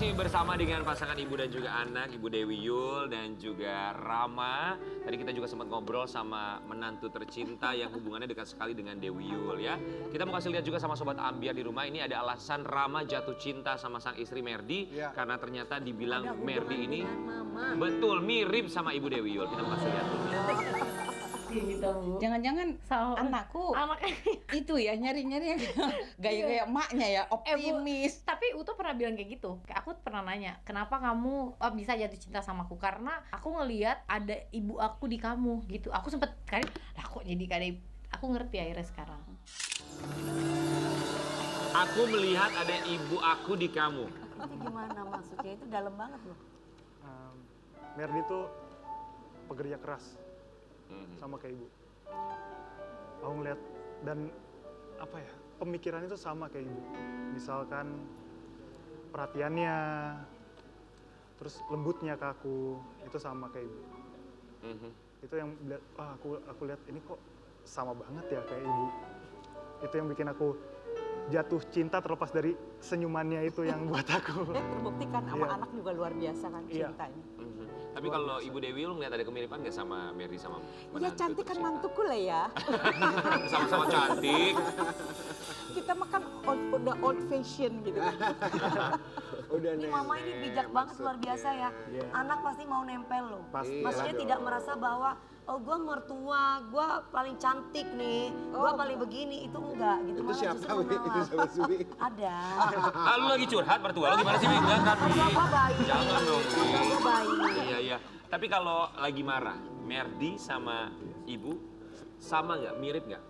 masih bersama dengan pasangan ibu dan juga anak, Ibu Dewi Yul dan juga Rama. Tadi kita juga sempat ngobrol sama menantu tercinta yang hubungannya dekat sekali dengan Dewi Yul ya. Kita mau kasih lihat juga sama Sobat Ambiar di rumah, ini ada alasan Rama jatuh cinta sama sang istri Merdi. Karena ternyata dibilang Merdi ini betul mirip sama Ibu Dewi Yul. Kita mau kasih lihat dulu. Gitu. Jangan-jangan anakku itu ya nyari-nyari yang gaya-gaya emaknya ya, optimis. Tapi Uto pernah bilang kayak gitu. Aku pernah nanya, kenapa kamu bisa jatuh cinta sama aku? Karena aku ngelihat ada ibu aku di kamu gitu. Aku sempet kali, lah kok jadi kayak aku ngerti akhirnya sekarang. Aku melihat ada ibu aku di kamu. Itu gimana maksudnya? Itu dalam banget loh. Merdi tuh pekerja keras. Sama kayak ibu. Aku ngeliat dan apa ya, pemikirannya itu sama kayak ibu. Misalkan perhatiannya, terus lembutnya ke aku, itu sama kayak ibu. Itu yang lihat, aku lihat ini kok sama banget ya kayak ibu. Itu yang bikin aku jatuh cinta terlepas dari senyumannya itu yang buat aku. Terbuktikan sama anak juga luar biasa kan cintanya. Tapi kalau Ibu Dewi lu ngeliat ada kemiripan nggak sama Merdi sama menantu? Ya cantik kan mantuku lah ya. Sama-sama cantik. Kita makan udah old fashion gitu kan. Ini mama ini bijak banget luar biasa ya. Anak pasti mau nempel loh. Maksudnya tidak merasa bahwa oh gue mertua, gue paling cantik nih, gue paling begini, itu enggak gitu. Itu siapa Wi? Itu siapa Suwi? Ada. Lu lagi curhat mertua lu gimana sih Wi? Jangan Gue baik. Jangan dong Wi. Gue baik. Iya. Tapi kalau lagi marah, Merdi sama ibu sama nggak? Mirip nggak?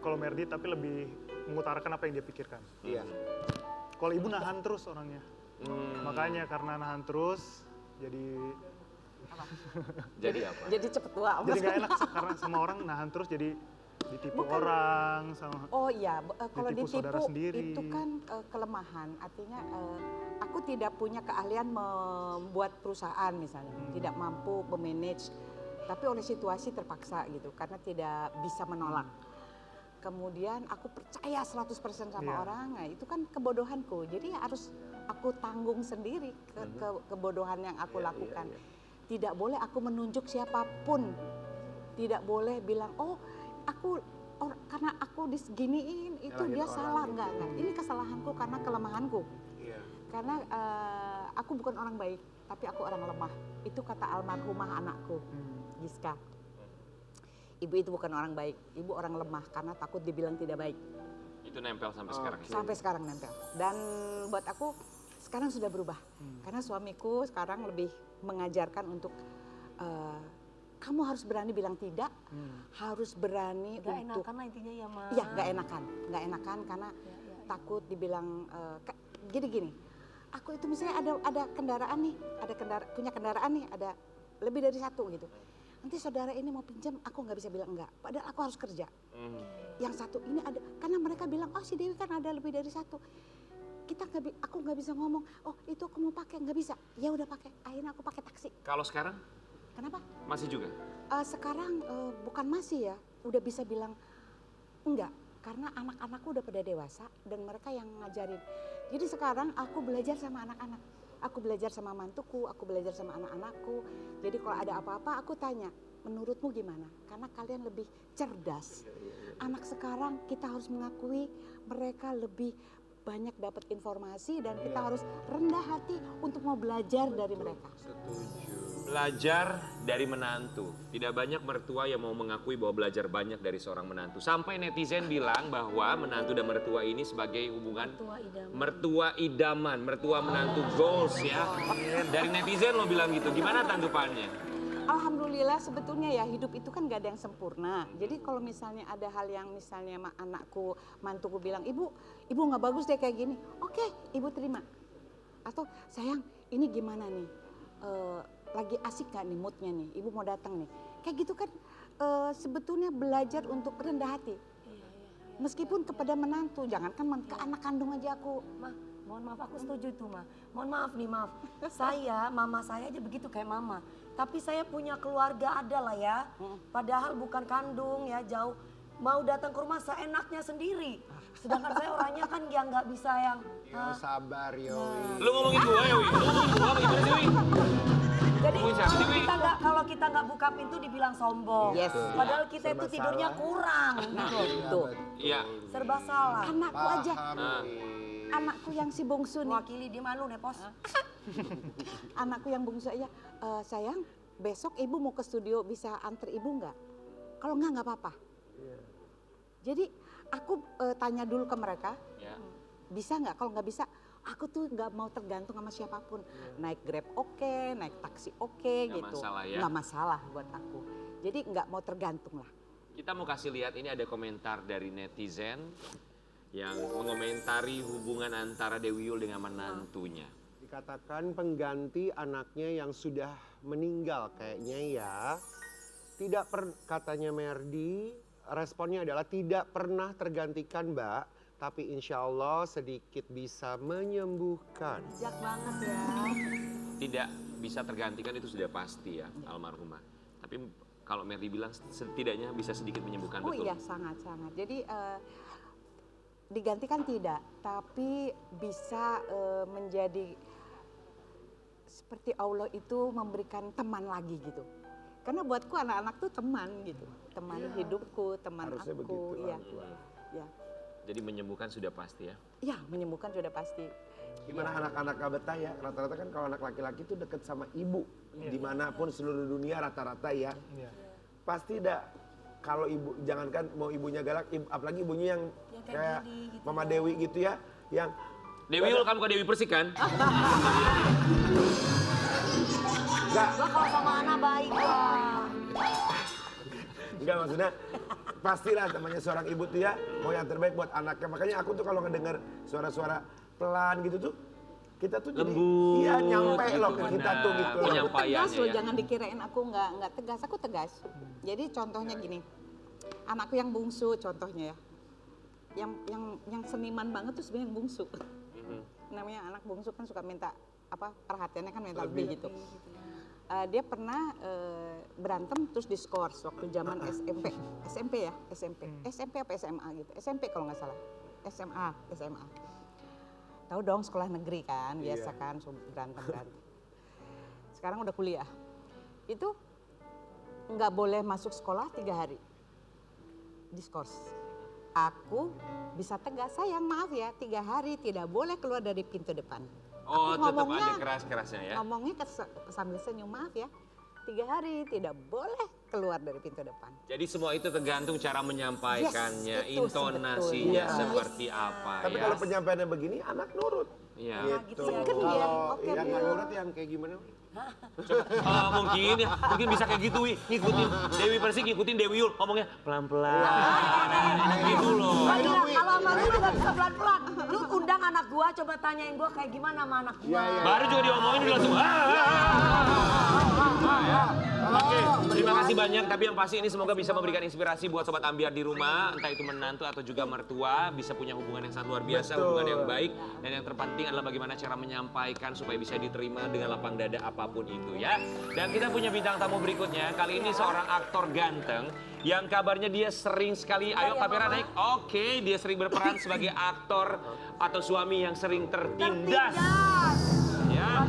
Kalau Merdi tapi lebih mengutarakan apa yang dia pikirkan. Iya. Kalau ibu nahan terus orangnya. Makanya karena nahan terus jadi Jadi apa? Jadi cepet tua. jadi nggak enak karena sama orang nahan terus jadi ditipu orang sama. Oh iya, kalau Ditipu saudara ditipu sendiri. itu kan kelemahan. Artinya aku tidak punya keahlian membuat perusahaan misalnya, tidak mampu memanage, tapi oleh situasi terpaksa gitu, karena tidak bisa menolak. Kemudian aku percaya 100% sama orang, nah itu kan kebodohanku. Jadi harus aku tanggung sendiri kebodohan yang aku lakukan. Tidak boleh aku menunjuk siapapun. Tidak boleh bilang, oh aku karena aku diseginiin itu dia salah. Enggak. Ini kesalahanku karena kelemahanku. Karena aku bukan orang baik, tapi aku orang lemah. Itu kata almarhumah anakku, Giska. Ibu itu bukan orang baik, ibu orang lemah karena takut dibilang tidak baik. Itu nempel sampai sekarang. Sampai sekarang nempel. Dan buat aku sekarang sudah berubah. Karena suamiku sekarang lebih mengajarkan untuk kamu harus berani bilang tidak, harus berani Gak untuk enakan lah intinya ya Ma. Iya, nggak enakan karena takut dibilang gini. Aku itu misalnya ada kendaraan nih, punya kendaraan nih, ada lebih dari satu gitu. Nanti saudara ini mau pinjam, aku nggak bisa bilang enggak. Padahal aku harus kerja. Yang satu ini ada, karena mereka bilang, oh si Dewi kan ada lebih dari satu. Aku nggak bisa ngomong, oh itu aku mau pakai, nggak bisa. Ya udah pakai, akhirnya aku pakai taksi. Kalau sekarang? Kenapa? Masih juga? Sekarang bukan masih ya, udah bisa bilang enggak. Karena anak-anakku udah pada dewasa dan mereka yang ngajarin. Jadi sekarang aku belajar sama anak-anak. Aku belajar sama mantuku, aku belajar sama anak-anakku. Jadi kalau ada apa-apa aku tanya, menurutmu gimana? Karena kalian lebih cerdas. Anak sekarang kita harus mengakui mereka lebih banyak dapat informasi dan kita harus rendah hati untuk mau belajar dari mereka. Belajar dari menantu. Tidak banyak mertua yang mau mengakui bahwa belajar banyak dari seorang menantu. Sampai netizen bilang bahwa menantu dan mertua ini sebagai hubungan mertua idaman, mertua menantu goals ya. Dari netizen lo bilang gitu. Gimana tanggapannya? Alhamdulillah sebetulnya ya hidup itu kan gak ada yang sempurna. Jadi kalau misalnya ada hal yang misalnya anakku, mantuku bilang, ibu nggak bagus deh kayak gini. Oke, ibu terima. Atau sayang, ini gimana nih? Lagi asik gak nih moodnya nih? Ibu mau datang nih. Kayak gitu kan sebetulnya belajar untuk rendah hati. Meskipun kepada menantu, jangankan ke anak kandung aja aku. Mohon maaf, aku setuju itu Ma. Mohon maaf nih, maaf. Mama saya aja begitu kayak mama. Tapi saya punya keluarga ada lah ya. Padahal bukan kandung ya, jauh. mau datang ke rumah seenaknya sendiri. Sedangkan saya orangnya kan yang nggak bisa yang Yo sabar yo. Lu ngomongin gua ya, Wi? Lu ngomongin gua apa gimana sih, Wi? jadi Ngomongin siapa sih, Wi? kalau kita nggak buka pintu dibilang sombong. Yes. Padahal kita itu Serba tidurnya salah. kurang. Tuh. Iya. Serba salah. Anakku aja, Paham. anakku yang si bungsu nih. Mewakili di malu Nepos. Anakku yang bungsu aja, sayang besok ibu mau ke studio bisa antar ibu nggak? Kalau nggak apa-apa. Jadi aku tanya dulu ke mereka, Ya. bisa nggak? Kalau nggak bisa, aku tuh nggak mau tergantung sama siapapun. Naik Grab oke, naik taksi oke Nggak gitu. masalah ya. Nggak masalah buat aku. Jadi nggak mau tergantung lah. Kita mau kasih lihat ini ada komentar dari netizen yang mengomentari hubungan antara Dewi Yul dengan menantunya. Dikatakan pengganti anaknya yang sudah meninggal kayaknya ya. Katanya Merdi, responnya adalah tidak pernah tergantikan Mbak, tapi insya Allah sedikit bisa menyembuhkan. Bijak banget ya. Tidak bisa tergantikan itu sudah pasti ya, almarhumah. Tapi kalau Merdi bilang setidaknya bisa sedikit menyembuhkan, Oh betul? iya sangat-sangat. Jadi digantikan tidak, tapi bisa menjadi seperti Allah itu memberikan teman lagi gitu. Karena buatku anak-anak tuh teman gitu, teman hidupku, teman Harusnya aku, begitu iya, orang tua. ya, Jadi menyembuhkan sudah pasti ya. ya menyembuhkan sudah pasti. Gimana anak-anak Kabetah ya, rata-rata kan kalau anak laki-laki itu deket sama ibu. Dimanapun seluruh dunia rata-rata ya. Pasti kalau ibu, jangankan mau ibunya galak, apalagi ibunya yang kayak kayak gini gitu Mama ya. Dewi gitu ya. Yang Dewi Yul kan bukan Dewi Persik kan? enggak, Gua kalau sama Ana baik lah. enggak maksudnya pastilah namanya seorang ibu tuh ya mau yang terbaik buat anaknya. Makanya aku tuh kalau ngedengar suara-suara pelan gitu tuh, kita tuh jadi Lembut iya nyampe gitu, loh ke kita tuh benar. gitu. Aku Penyampaiannya tegas loh, ya. jangan dikirain aku nggak tegas, aku tegas. Jadi contohnya gini, anakku yang bungsu contohnya ya, yang seniman banget tuh sebenarnya yang bungsu. Namanya anak bungsu kan suka minta perhatiannya kan minta lebih gitu. Dia pernah berantem terus diskors waktu zaman SMP apa SMA gitu, SMP kalau nggak salah, SMA. Tahu dong sekolah negeri kan, biasa kan berantem. Sekarang udah kuliah, itu nggak boleh masuk sekolah 3 hari, diskors. Aku bisa tegas, sayang maaf ya 3 hari tidak boleh keluar dari pintu depan. Oh, Aku tetap ngomongnya- ada keras-kerasnya ya. Ngomongnya sambil senyum, maaf ya 3 hari tidak boleh keluar dari pintu depan. Jadi semua itu tergantung cara menyampaikannya, Yes, itu intonasinya sebetulnya. seperti apa Tapi ya. kalau penyampaiannya begini anak nurut. Iya. Gitu. Seken dia, Kalau oke, yang Bu. nggak nurut yang kayak gimana? Mungkin bisa kayak gitu, Wi. Ngikutin Dewi Persik, ngikutin Dewi Yul, ngomongnya pelan-pelan. Gitu loh. Gua kira kalau sama lu juga bisa pelan-pelan. Lu undang anak gua, coba tanyain gua kayak gimana sama anak gua. Baru juga diomongin udah langsung. Oke, terima kasih banyak. Tapi yang pasti ini semoga bisa memberikan inspirasi buat sobat Ambiar di rumah, entah itu menantu atau juga mertua, bisa punya hubungan yang sangat luar biasa, Betul. hubungan yang baik. Dan yang terpenting adalah bagaimana cara menyampaikan supaya bisa diterima dengan lapang dada apapun itu ya. Dan kita punya bintang tamu berikutnya. Kali ini seorang aktor ganteng yang kabarnya dia sering sekali, ayo kamera naik. Oke, dia sering berperan sebagai aktor atau suami yang sering tertindas. Ya,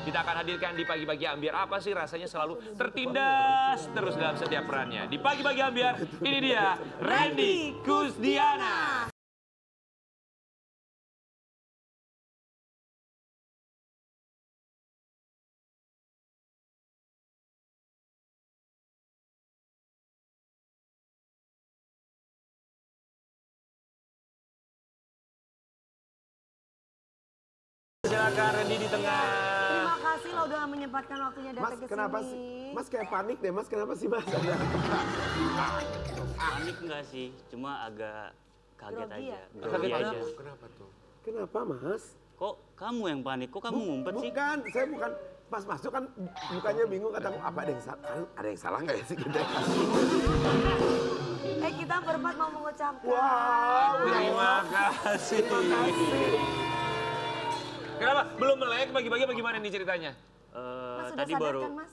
kita akan hadirkan di Pagi-Pagi Ambiar. Apa sih rasanya selalu tertindas terus dalam setiap perannya. Di Pagi-Pagi Ambiar, ini dia Randy Kusdiana. Silakan Randy di tengah. Terima kasih lo udah menyempatkan waktunya Mas datang ke kenapa sini. sih? Mas kayak panik deh, Mas kenapa sih Mas? Panik enggak sih, cuma agak kaget Grogi aja. ya? Grogi aja. Kenapa tuh? Kenapa Mas? Kok kamu yang panik? Kok kamu ngumpet sih? Bukan, saya bukan. Pas masuk kan mukanya bingung, kata apa ada yang salah? Ada yang salah nggak ya sih kita? Kita berempat mau mengucapkan. Wow, Terima kasih. Kenapa? Belum melek pagi-pagi bagaimana nih ceritanya? Mas sudah Tadi sadar baru, kan Mas?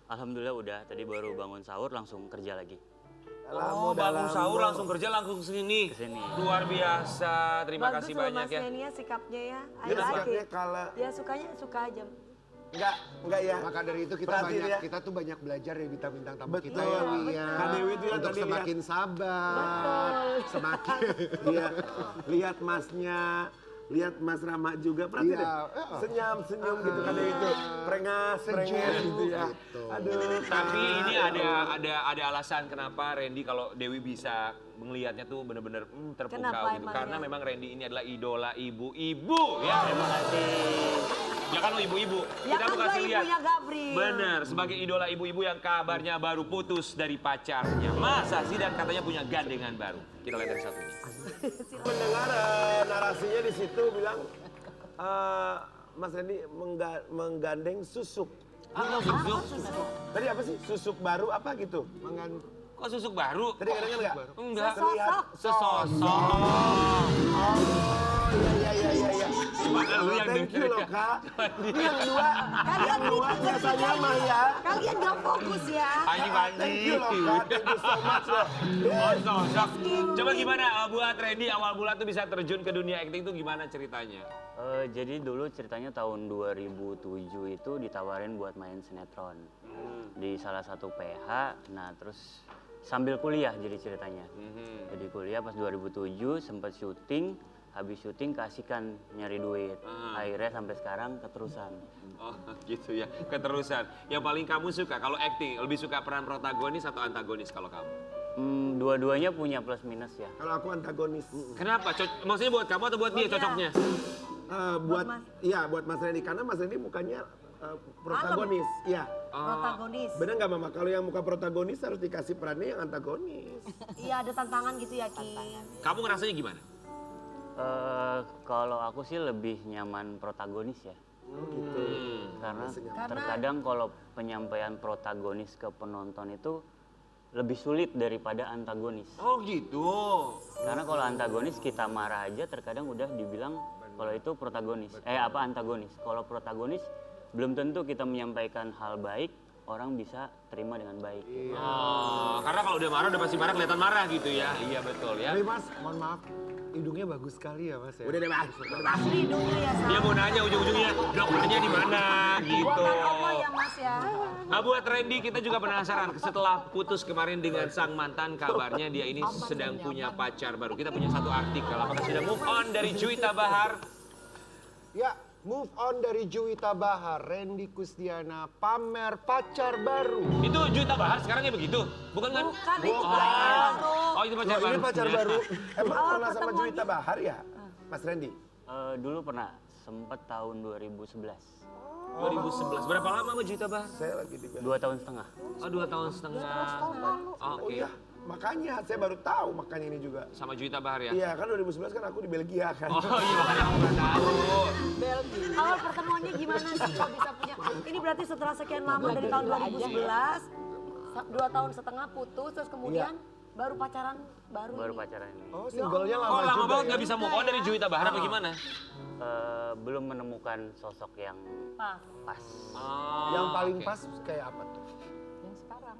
alhamdulillah udah. Tadi baru bangun sahur langsung kerja lagi. Oh, bangun sahur langsung kerja langsung sini. Kesini. Luar biasa. Terima kasih Bagus loh banyak Mas ya. Nenia sikapnya ya. I Dia like sikapnya it. kalau Ya sukanya suka aja. enggak ya. Maka dari itu kita Perhatiin banyak, ya. kita tuh banyak belajar dari bintang-bintang tamu Betul. kita ya, Wi ya. Kak Dewi itu ya Untuk tadi semakin sabar, semakin Iya, lihat masnya, lihat Mas Rama juga, perhatiin Iya, deh. Senyum gitu kan itu, prengas gitu ya. Gitu. Aduh, Tapi ini ada alasan kenapa Randy kalau Dewi bisa melihatnya tuh bener-bener terpukau Kenapa gitu. emangnya? Karena memang Randy ini adalah idola ibu-ibu ya. Terima kasih. Ya kan lo ibu-ibu. Ya Kita kan mau gue kasih lihat. ibunya Gabriel. Bener, sebagai idola ibu-ibu yang kabarnya baru putus dari pacarnya. Masa sih dan katanya punya gandengan baru. Kita lihat yang satunya. mendengar narasinya di situ bilang Mas Randy menggandeng susuk. Susuk? Tadi apa sih? Susuk baru apa gitu? Kok susuk baru? Tadi kadang nggak? Enggak. Sosok. Sesosok. Iya. Gimana lu yang Thank you denger loh ya? Kak. Yang dua, Kalian biasanya mah ya. Kalian gak fokus ya. Panji. Thank you loh Kak, thank you so much loh. Oh, sosok. Coba gimana buat Randy awal mula tuh bisa terjun ke dunia acting tuh gimana ceritanya? Jadi dulu ceritanya tahun 2007 itu ditawarin buat main sinetron di salah satu PH. Nah terus sambil kuliah jadi ceritanya. Jadi kuliah pas 2007 sempat syuting, habis syuting keasikan nyari duit. Akhirnya sampai sekarang keterusan. Oh gitu ya, keterusan. Yang paling kamu suka kalau acting, lebih suka peran protagonis atau antagonis kalau kamu? Dua-duanya punya plus minus ya. Kalau aku antagonis. Kenapa? Maksudnya buat kamu atau buat dia Buat dia. cocoknya? Buat Mas Randy karena Mas Randy mukanya protagonis. Iya. Protagonis. Bener nggak Mama? Kalau yang muka protagonis harus dikasih perannya yang antagonis. Iya ada tantangan gitu ya Ki. Kamu ngerasanya gimana? Kalau aku sih lebih nyaman protagonis ya. Gitu. Karena terkadang kalau penyampaian protagonis ke penonton itu lebih sulit daripada antagonis. Oh gitu. Karena kalau antagonis kita marah aja terkadang udah dibilang kalau itu protagonis. Antagonis. Kalau protagonis belum tentu kita menyampaikan hal baik orang bisa terima dengan baik. Oh, karena kalau udah marah udah pasti marah kelihatan marah gitu ya. Iya betul ya. Tapi Mas, mohon maaf, hidungnya bagus sekali ya Mas ya. Udah deh Mas. Asli hidungnya ya Sa. Dia mau nanya ujung-ujungnya dokternya di mana gitu. Buatan Allah ya Mas ya. Nah, buat Randy kita juga penasaran setelah putus kemarin dengan sang mantan kabarnya dia ini sedang punya pacar baru. Kita punya satu artikel apakah sudah move on dari Juwita Bahar? Ya, move on dari Juwita Bahar, Randy Kusdiana pamer pacar baru. Itu Juwita Bahar sekarangnya begitu? Bukan kan? Bukan itu pacar baru. Oh itu pacar Loh, baru. ini pacar baru. Emang Awal pernah sama pertemuannya- Juwita Bahar ya? Mas Randy? Dulu pernah sempat tahun 2011. 2011. Berapa lama sama Juwita Bahar? Saya lagi di Belgia. 2 tahun setengah. Oh 2 tahun setengah. Oh Oke. iya, makanya saya baru tahu makanya ini juga. Sama Juwita Bahar ya? Iya kan 2011 kan aku di Belgia kan. Oh iya makanya aku nggak tahu. Awal pertemuannya gimana sih kok bisa punya? Ini berarti setelah sekian lama dari tahun 2011, 2 tahun setengah putus, terus kemudian baru pacaran baru Baru ini. pacaran ini. Oh, singlenya lama Oh lama juga banget ya. nggak bisa move on dari Juwita Bahar apa gimana? Belum menemukan sosok yang Pas. pas. Oh, Yang paling oke. pas kayak apa tuh?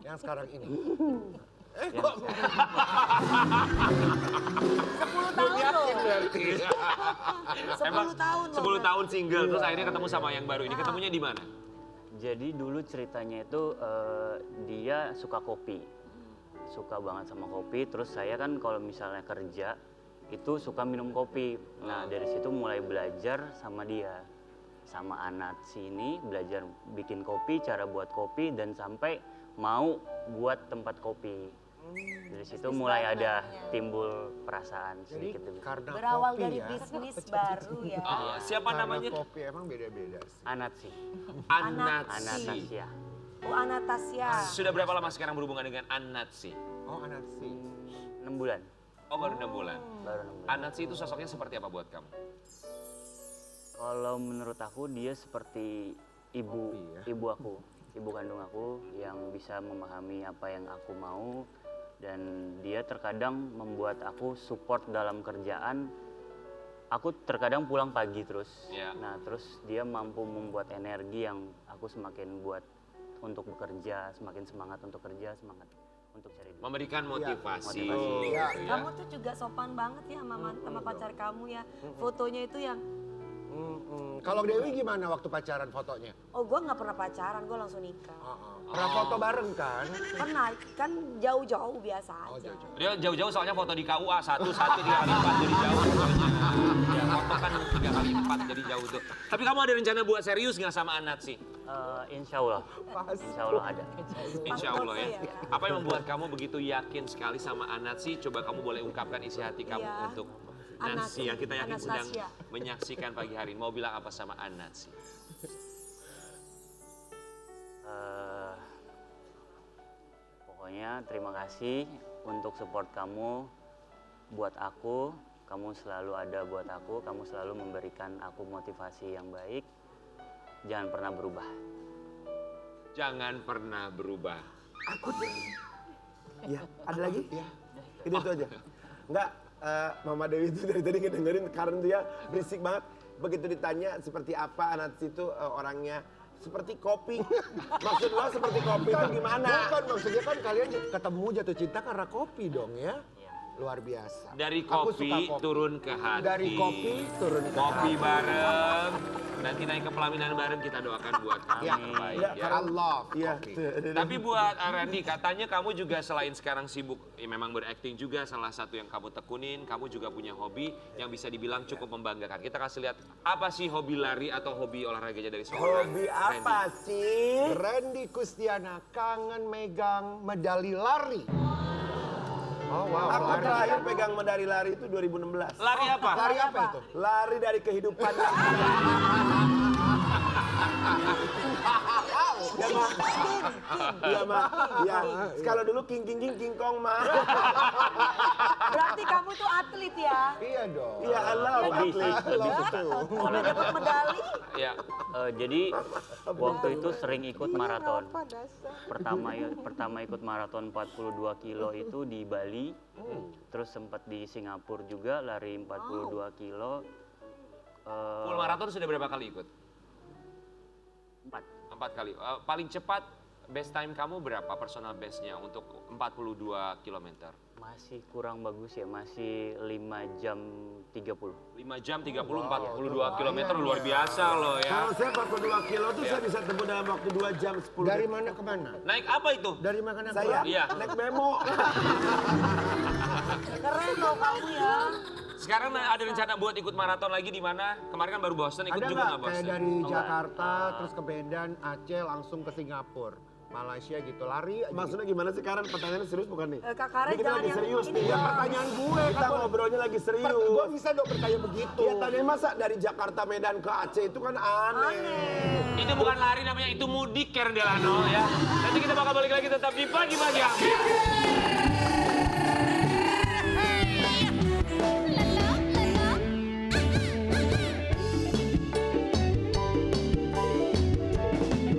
Yang sekarang ini. 10 tahun loh. Berarti. 10 tahun loh. 10 tahun single terus akhirnya ketemu sama yang baru ini. Ketemunya di mana? Jadi dulu ceritanya itu dia suka kopi. Suka banget sama kopi, terus saya kan kalau misalnya kerja itu suka minum kopi. Nah dari situ mulai belajar sama dia. Sama anak sini belajar bikin kopi, cara buat kopi dan sampai mau buat tempat kopi. Dari situ mulai ada timbul perasaan Jadi sedikit demi karena Berawal kopi dari ya. bisnis baru ya. Siapa Karena namanya? kopi emang beda-beda sih. Anat sih. Anatsi. Anastasia. Oh Anastasia. Sudah berapa lama sekarang berhubungan dengan Anatsi? Oh, anak sih. 6 bulan. Oh baru 6 bulan. Baru 6 bulan. Anatsi itu sosoknya seperti apa buat kamu? Kalau menurut aku dia seperti ibu aku, ibu kandung aku yang bisa memahami apa yang aku mau dan dia terkadang membuat aku support dalam kerjaan. Aku terkadang pulang pagi terus. Ya. Nah, terus dia mampu membuat energi yang aku semakin buat untuk bekerja, semakin semangat untuk kerja, semangat. untuk cari duit. Memberikan motivasi. Motivasi. Iya. gitu ya. Kamu tuh juga sopan banget ya sama pacar kamu ya. Fotonya itu yang, Kalau Dewi gimana waktu pacaran fotonya? oh gue nggak pernah pacaran, gue langsung nikah. Pernah foto bareng kan? Pernah, kan jauh-jauh biasa aja. Dia jauh-jauh soalnya foto di KUA, satu 3 kali 4 jadi jauh fotonya. Ya, foto kan 3 kali 4 jadi jauh tuh. Tapi kamu ada rencana buat serius nggak sama Anat sih? Insya Allah ada. Insya Allah ya. Apa yang membuat kamu begitu yakin sekali sama Anat sih? Coba kamu boleh ungkapkan isi hati kamu Iya. untuk Nancy yang kita yakin sedang Anastasia. menyaksikan pagi hari ini. Mau bilang apa sama Anat sih? Pokoknya terima kasih untuk support kamu buat aku. Kamu selalu ada buat aku, kamu selalu memberikan aku motivasi yang baik. Jangan pernah berubah. Jangan pernah berubah. Aku tuh. Ya, ada lagi? Ya. Itu aja. Enggak, Mama Dewi itu dari tadi ngedengerin karena dia berisik banget. Begitu ditanya seperti apa Anat itu orangnya seperti kopi. Maksud lo seperti kopi itu gimana? Bukan, maksudnya kan kalian ketemu jatuh cinta karena kopi dong ya. Luar biasa. Dari Aku suka kopi turun ke hati. Dari kopi turun ke Kopi hati. bareng. Nanti naik ke pelaminan bareng kita doakan buat kamu Ya, yang terbaik ya, ya. I love Iya. kopi. Tapi buat Randy, katanya kamu juga selain sekarang sibuk, ya memang berakting juga salah satu yang kamu tekunin, kamu juga punya hobi yang bisa dibilang cukup membanggakan. Kita kasih lihat apa sih hobi lari atau hobi olahraganya dari seorang Hobi apa Randy? sih? Randy Kusdiana kangen megang medali lari. Oh wow, Aku lari. terakhir pegang medali lari itu 2016. Lari apa? Lari apa itu? Lari dari kehidupan yang Ya, Ma. Iya, Ma. Ya, kalau dulu king kong, Ma. Berarti kamu tuh atlet ya? Iya dong. Iya, I love Hobi sih, atlet. lebih suka. Udah dapat medali? Ya, Jadi waktu itu sering ikut maraton. Pertama ikut maraton 42 kilo itu di Bali. Terus sempat di Singapura juga lari 42 kilo. full maraton sudah berapa kali ikut? 4 kali. Paling cepat best time kamu berapa personal bestnya untuk 42 km? Masih kurang bagus ya, masih 5 jam 30. 5 jam 30, 42 km luar biasa loh ya. Kalau saya 42 kilo tuh saya bisa tempuh dalam waktu 2 jam 10 Dari detik. mana ke mana? Naik apa itu? Dari mana ke Saya mana? Iya. naik memo. Keren loh kamu ya. Sekarang ada rencana buat ikut maraton lagi di mana? Kemarin kan baru Boston, ikut Ada juga nggak nggak kayak Boston? dari Jakarta terus ke Medan, Aceh langsung ke Singapura, Malaysia gitu lari aja. Maksudnya gimana sih Karen? Pertanyaannya serius bukan nih? Kak Karen Ini kita jangan lagi yang serius ini nih. ya. Pertanyaan gue Kita kan ngobrolnya lagi serius. gue bisa dong bertanya begitu. Ya tadi masa dari Jakarta Medan ke Aceh itu kan aneh. Itu bukan lari namanya, itu mudik Karen Delano ya. Nanti kita bakal balik lagi tetap di pagi-pagi.